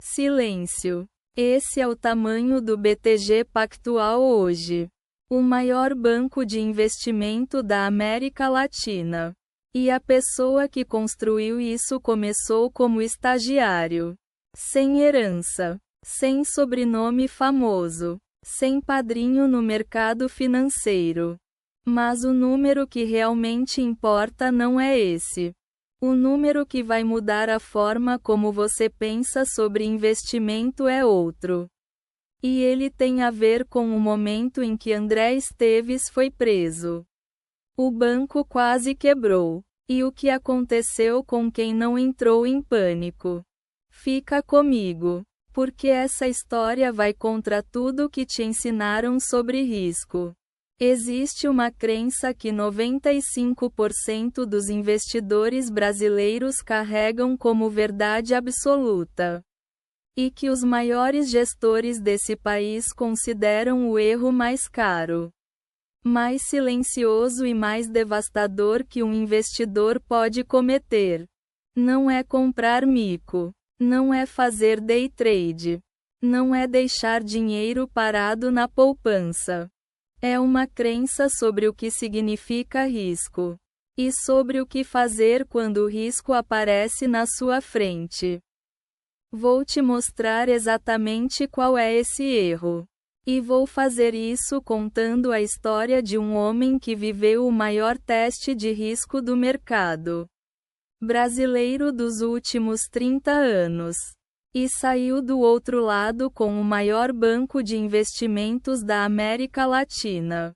Silêncio. Esse é o tamanho do BTG Pactual hoje. O maior banco de investimento da América Latina. E a pessoa que construiu isso começou como estagiário. Sem herança. Sem sobrenome famoso. Sem padrinho no mercado financeiro. Mas o número que realmente importa não é esse. O número que vai mudar a forma como você pensa sobre investimento é outro. E ele tem a ver com o momento em que André Esteves foi preso. O banco quase quebrou. E o que aconteceu com quem não entrou em pânico? Fica comigo. Porque essa história vai contra tudo que te ensinaram sobre risco. Existe uma crença que 95% dos investidores brasileiros carregam como verdade absoluta. E que os maiores gestores desse país consideram o erro mais caro, mais silencioso e mais devastador que um investidor pode cometer. Não é comprar mico. Não é fazer day trade. Não é deixar dinheiro parado na poupança. É uma crença sobre o que significa risco. E sobre o que fazer quando o risco aparece na sua frente. Vou te mostrar exatamente qual é esse erro. E vou fazer isso contando a história de um homem que viveu o maior teste de risco do mercado brasileiro dos últimos 30 anos. E saiu do outro lado com o maior banco de investimentos da América Latina.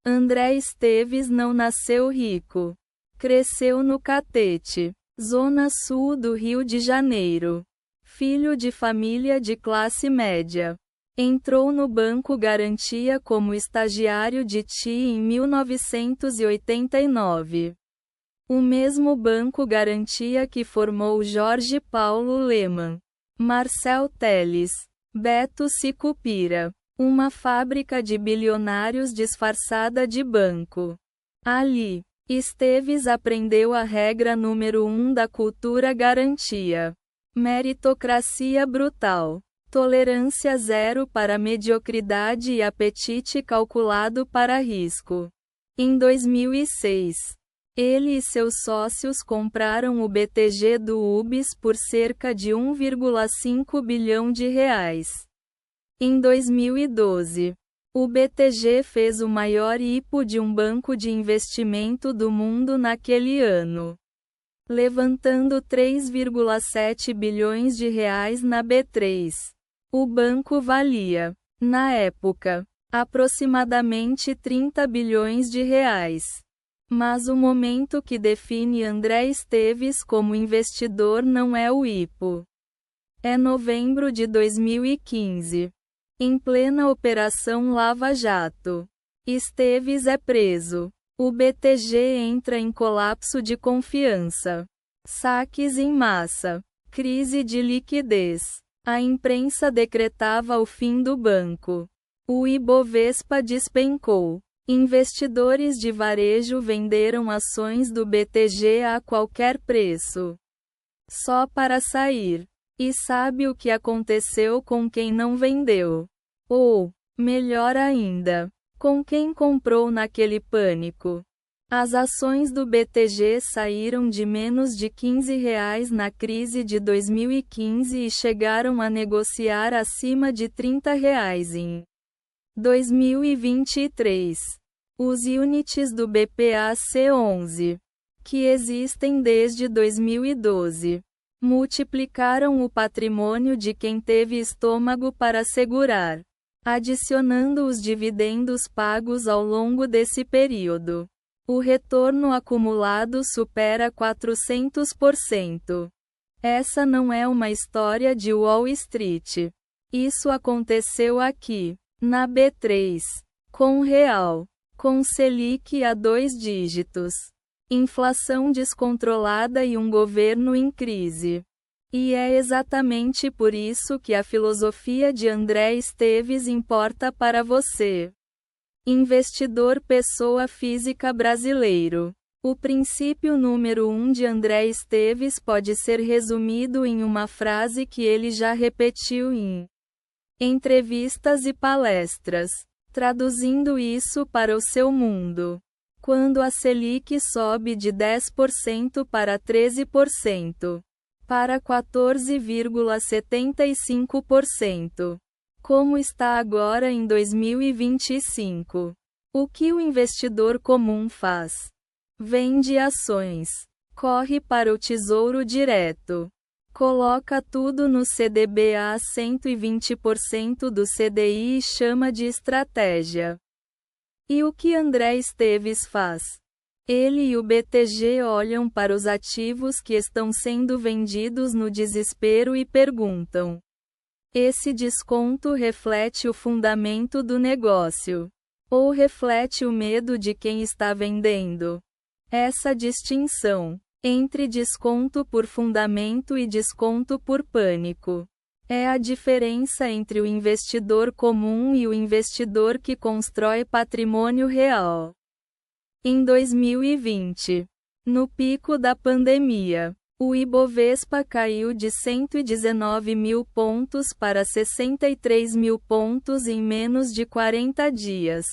André Esteves não nasceu rico. Cresceu no Catete, zona sul do Rio de Janeiro. Filho de família de classe média. Entrou no Banco Garantia como estagiário de TI em 1989. O mesmo Banco Garantia que formou Jorge Paulo Lemann, Marcel Telles, Beto Sicupira. Uma fábrica de bilionários disfarçada de banco. Ali, Esteves aprendeu a regra número 1 da cultura garantia. Meritocracia brutal. Tolerância zero para mediocridade e apetite calculado para risco. Em 2006, ele e seus sócios compraram o BTG do UBS por cerca de 1,5 bilhão de reais. Em 2012, o BTG fez o maior IPO de um banco de investimento do mundo naquele ano, levantando 3,7 bilhões de reais na B3. O banco valia, na época, aproximadamente 30 bilhões de reais. Mas o momento que define André Esteves como investidor não é o IPO. É novembro de 2015. Em plena Operação Lava Jato. Esteves é preso. O BTG entra em colapso de confiança. Saques em massa. Crise de liquidez. A imprensa decretava o fim do banco. O Ibovespa despencou. Investidores de varejo venderam ações do BTG a qualquer preço. Só para sair. E sabe o que aconteceu com quem não vendeu? Ou, melhor ainda, com quem comprou naquele pânico? As ações do BTG saíram de menos de R$ 15 na crise de 2015 e chegaram a negociar acima de R$ 30 em 2023. Os units do BPAC11, que existem desde 2012, multiplicaram o patrimônio de quem teve estômago para segurar, adicionando os dividendos pagos ao longo desse período. O retorno acumulado supera 400%. Essa não é uma história de Wall Street. Isso aconteceu aqui, na B3, com real, com Selic a 2 dígitos, inflação descontrolada e um governo em crise. E é exatamente por isso que a filosofia de André Esteves importa para você, investidor pessoa física brasileiro. O princípio número 1 de André Esteves pode ser resumido em uma frase que ele já repetiu em entrevistas e palestras. Traduzindo isso para o seu mundo. Quando a Selic sobe de 10% para 13%, para 14,75%, como está agora em 2025, o que o investidor comum faz? Vende ações, corre para o Tesouro Direto, coloca tudo no CDB a 120% do CDI e chama de estratégia. E o que André Esteves faz? Ele e o BTG olham para os ativos que estão sendo vendidos no desespero e perguntam: esse desconto reflete o fundamento do negócio? Ou reflete o medo de quem está vendendo? Essa distinção entre desconto por fundamento e desconto por pânico é a diferença entre o investidor comum e o investidor que constrói patrimônio real. Em 2020, no pico da pandemia, o Ibovespa caiu de 119 mil pontos para 63 mil pontos em menos de 40 dias.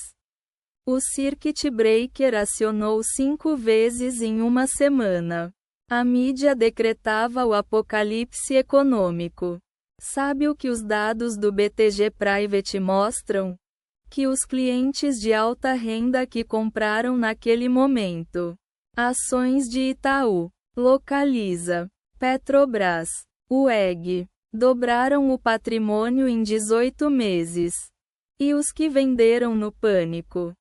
O Circuit Breaker acionou 5 vezes em uma semana. A mídia decretava o apocalipse econômico. Sabe o que os dados do BTG Private mostram? Que os clientes de alta renda que compraram naquele momento ações de Itaú, Localiza, Petrobras, UEG, dobraram o patrimônio em 18 meses. E os que venderam no pânico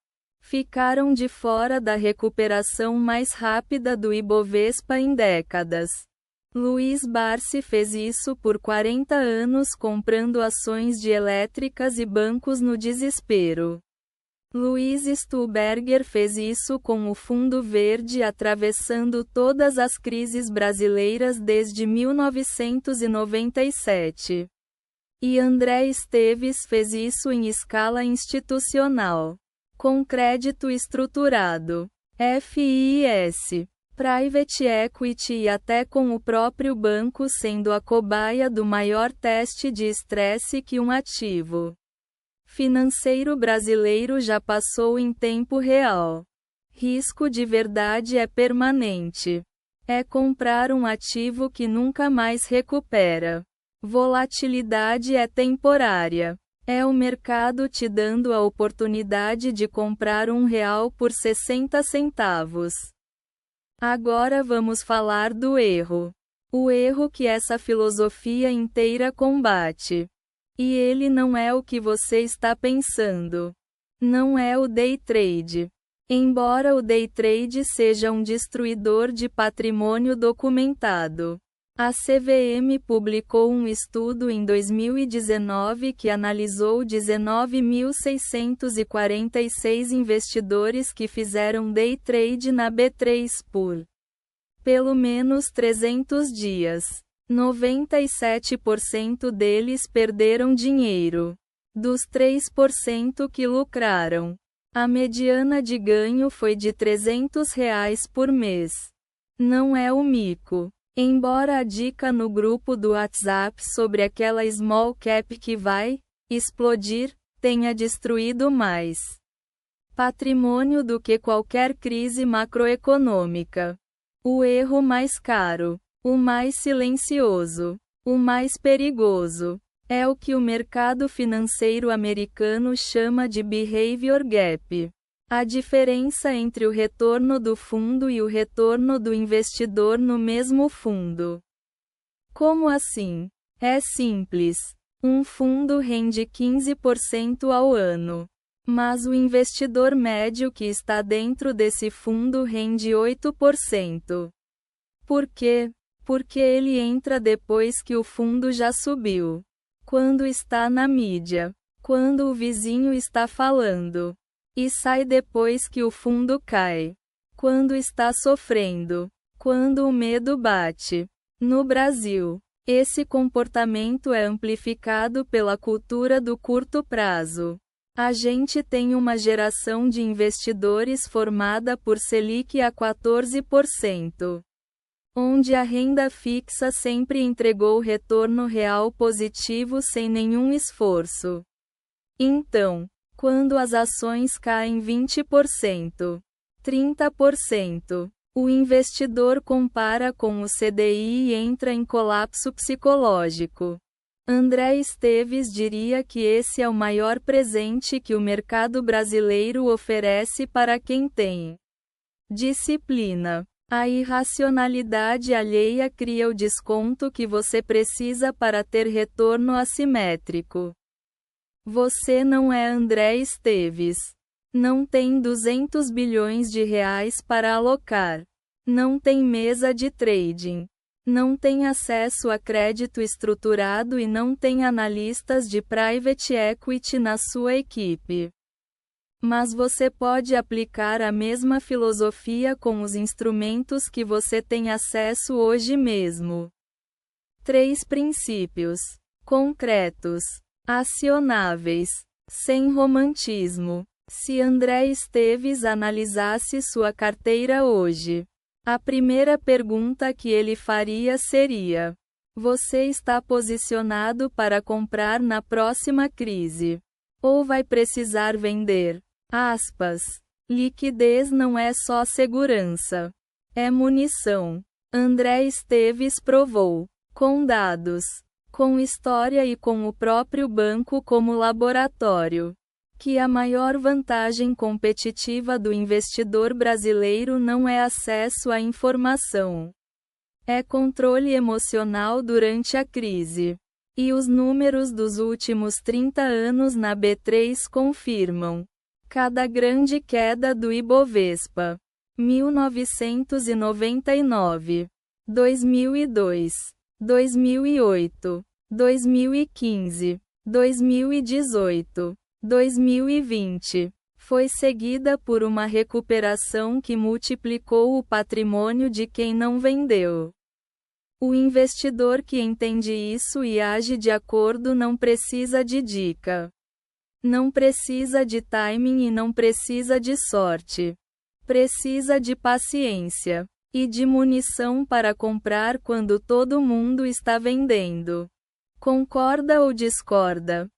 ficaram de fora da recuperação mais rápida do Ibovespa em décadas. Luiz Barsi fez isso por 40 anos comprando ações de elétricas e bancos no desespero. Luiz Stuhlberger fez isso com o Fundo Verde atravessando todas as crises brasileiras desde 1997. E André Esteves fez isso em escala institucional, com crédito estruturado, FIIs, Private Equity e até com o próprio banco sendo a cobaia do maior teste de estresse que um ativo financeiro brasileiro já passou em tempo real. Risco de verdade é permanente. É comprar um ativo que nunca mais recupera. Volatilidade é temporária. É o mercado te dando a oportunidade de comprar R$1 por 60 centavos. Agora vamos falar do erro. O erro que essa filosofia inteira combate. E ele não é o que você está pensando. Não é o day trade. Embora o day trade seja um destruidor de patrimônio documentado. A CVM publicou um estudo em 2019 que analisou 19.646 investidores que fizeram day trade na B3 por pelo menos 300 dias. 97% deles perderam dinheiro. Dos 3% que lucraram, a mediana de ganho foi de R$300 por mês. Não é o mico. Embora a dica no grupo do WhatsApp sobre aquela small cap que vai explodir tenha destruído mais patrimônio do que qualquer crise macroeconômica. O erro mais caro, o mais silencioso, o mais perigoso, é o que o mercado financeiro americano chama de behavior gap. A diferença entre o retorno do fundo e o retorno do investidor no mesmo fundo. Como assim? É simples. Um fundo rende 15% ao ano. Mas o investidor médio que está dentro desse fundo rende 8%. Por quê? Porque ele entra depois que o fundo já subiu. Quando está na mídia. Quando o vizinho está falando. E sai depois que o fundo cai. Quando está sofrendo. Quando o medo bate. No Brasil, esse comportamento é amplificado pela cultura do curto prazo. A gente tem uma geração de investidores formada por Selic a 14%, onde a renda fixa sempre entregou retorno real positivo sem nenhum esforço. Então, quando as ações caem 20%, 30%, o investidor compara com o CDI e entra em colapso psicológico. André Esteves diria que esse é o maior presente que o mercado brasileiro oferece para quem tem disciplina. A irracionalidade alheia cria o desconto que você precisa para ter retorno assimétrico. Você não é André Esteves. Não tem 200 bilhões de reais para alocar. Não tem mesa de trading. Não tem acesso a crédito estruturado e não tem analistas de private equity na sua equipe. Mas você pode aplicar a mesma filosofia com os instrumentos que você tem acesso hoje mesmo. 3 princípios concretos, acionáveis, sem romantismo. Se André Esteves analisasse sua carteira hoje, a primeira pergunta que ele faria seria: você está posicionado para comprar na próxima crise? Ou vai precisar vender? Liquidez não é só segurança. É munição. André Esteves provou, com dados, com história e com o próprio banco como laboratório, que a maior vantagem competitiva do investidor brasileiro não é acesso à informação. É controle emocional durante a crise. E os números dos últimos 30 anos na B3 confirmam. Cada grande queda do Ibovespa. 1999, 2002, 2008, 2015, 2018. 2020, foi seguida por uma recuperação que multiplicou o patrimônio de quem não vendeu. O investidor que entende isso e age de acordo não precisa de dica. Não precisa de timing e não precisa de sorte. Precisa de paciência e de munição para comprar quando todo mundo está vendendo. Concorda ou discorda?